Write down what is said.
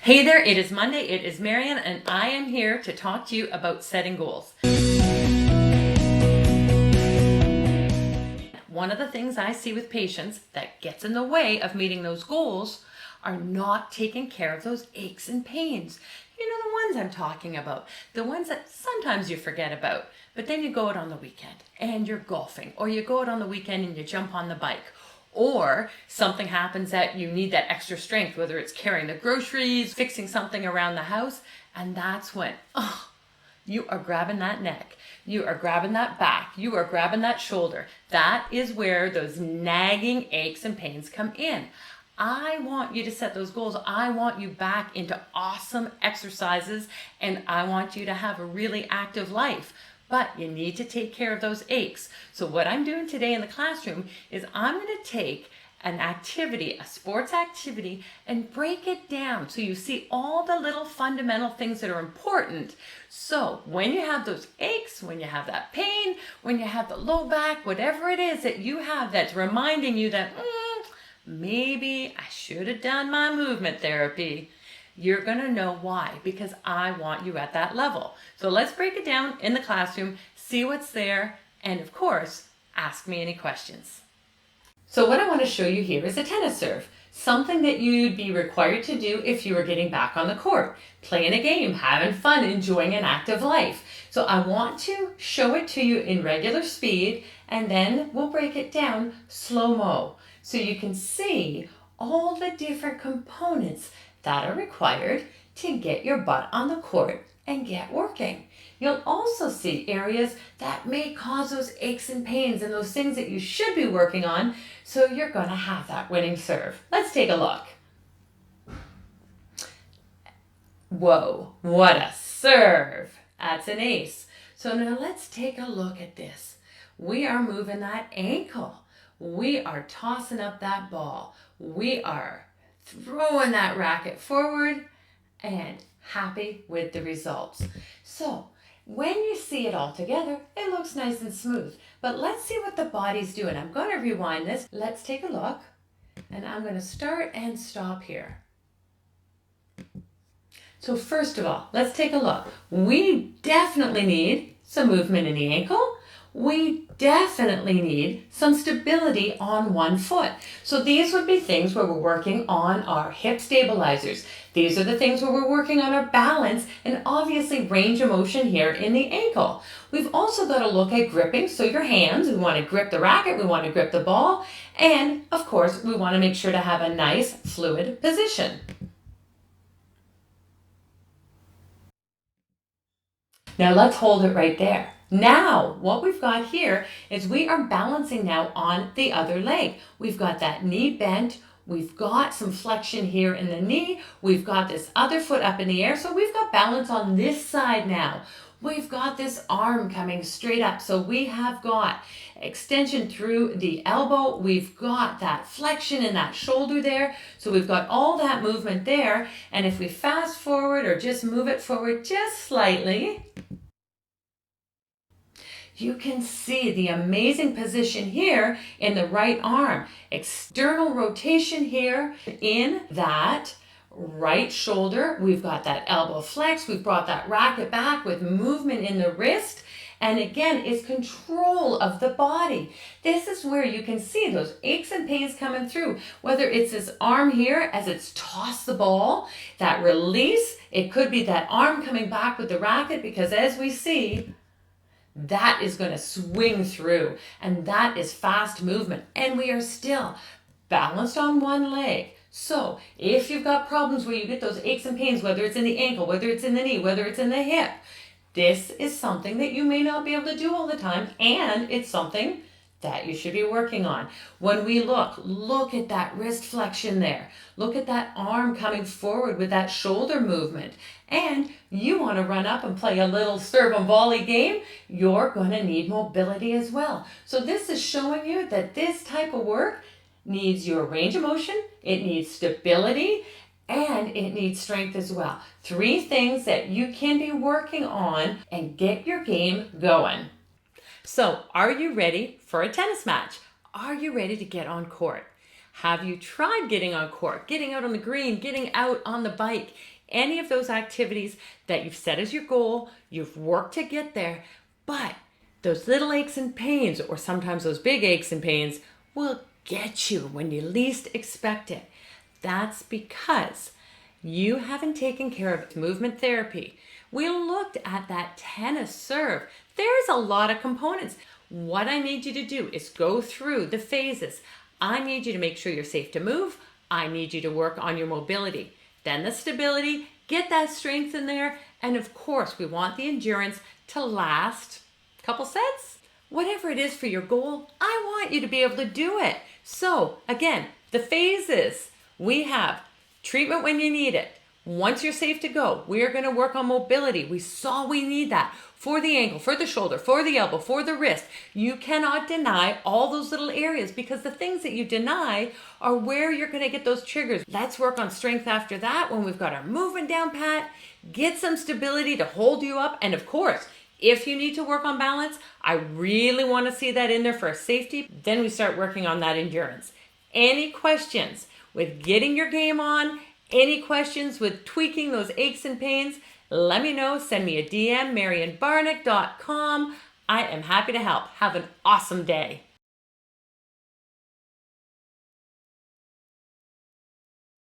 Hey there, it is Monday, it is Marianne, and I am here to talk to you about setting goals. One of the things I see with patients that gets in the way of meeting those goals are not taking care of those aches and pains. You know, the ones I'm talking about, the ones that sometimes you forget about, but then you go out on the weekend and you're golfing, or you go out on the weekend and you jump on the bike. Or something happens that you need that extra strength, whether it's carrying the groceries, fixing something around the house, and that's when, you are grabbing that neck, you are grabbing that back, you are grabbing that shoulder. That is where those nagging aches and pains come in. I want you to set those goals. I want you back into awesome exercises, and I want you to have a really active life. But you need to take care of those aches. So what I'm doing today in the classroom is I'm going to take an activity, a sports activity, and break it down so you see all the little fundamental things that are important. So when you have those aches, when you have that pain, when you have the low back, whatever it is that you have that's reminding you that maybe I should have done my movement therapy, you're going to know why, because I want you at that level. So let's break it down in the classroom, see what's there, and of course, ask me any questions. So what I want to show you here is a tennis serve, something that you'd be required to do if you were getting back on the court, playing a game, having fun, enjoying an active life. So I want to show it to you in regular speed, and then we'll break it down slow-mo, so you can see all the different components that are required to get your butt on the court and get working. You'll also see areas that may cause those aches and pains and those things that you should be working on, so you're going to have that winning serve. Let's take a look. Whoa, what a serve! That's an ace. So now let's take a look at this. We are moving that ankle. We are tossing up that ball. We are throwing that racket forward and happy with the results. So when you see it all together, it looks nice and smooth. But let's see what the body's doing. I'm going to rewind this. Let's take a look. And I'm going to start and stop here. So first of all, let's take a look. We definitely need some movement in the ankle. We definitely need some stability on one foot. So these would be things where we're working on our hip stabilizers. These are the things where we're working on our balance and obviously range of motion here in the ankle. We've also got to look at gripping. So your hands, we want to grip the racket, we want to grip the ball, and of course we want to make sure to have a nice fluid position. Now let's hold it right there. Now, what we've got here is we are balancing now on the other leg. We've got that knee bent. We've got some flexion here in the knee. We've got this other foot up in the air. So we've got balance on this side now. We've got this arm coming straight up. So we have got extension through the elbow. We've got that flexion in that shoulder there. So we've got all that movement there. And if we fast forward or just move it forward just slightly, you can see the amazing position here in the right arm. External rotation here in that right shoulder. We've got that elbow flex. We've brought that racket back with movement in the wrist. And again, it's control of the body. This is where you can see those aches and pains coming through. Whether it's this arm here as it's tossed the ball, that release. It could be that arm coming back with the racket, because as we see, that is going to swing through, and that is fast movement, and we are still balanced on one leg. So if you've got problems where you get those aches and pains, whether it's in the ankle, whether it's in the knee, whether it's in the hip, this is something that you may not be able to do all the time, and it's something that you should be working on. When we look at that wrist flexion there. Look at that arm coming forward with that shoulder movement. And you want to run up and play a little serve and volley game, you're going to need mobility as well. So this is showing you that this type of work needs your range of motion, it needs stability, and it needs strength as well. 3 things that you can be working on and get your game going. So, are you ready for a tennis match? Are you ready to get on court? Have you tried getting on court, getting out on the green, getting out on the bike? Any of those activities that you've set as your goal, you've worked to get there, but those little aches and pains, or sometimes those big aches and pains, will get you when you least expect it. That's because you haven't taken care of movement therapy. We looked at that tennis serve. There's a lot of components. What I need you to do is go through the phases. I need you to make sure you're safe to move. I need you to work on your mobility. Then the stability, get that strength in there. And of course, we want the endurance to last a couple sets. Whatever it is for your goal, I want you to be able to do it. So again, the phases. We have treatment when you need it. Once you're safe to go, we are going to work on mobility. We saw we need that for the ankle, for the shoulder, for the elbow, for the wrist. You cannot deny all those little areas because the things that you deny are where you're going to get those triggers. Let's work on strength after that when we've got our movement down pat. Get some stability to hold you up. And of course, if you need to work on balance, I really want to see that in there for safety. Then we start working on that endurance. Any questions with getting your game on? Any questions with tweaking those aches and pains? Let me know. Send me a DM, marianbarnick.com. I am happy to help. Have an awesome day.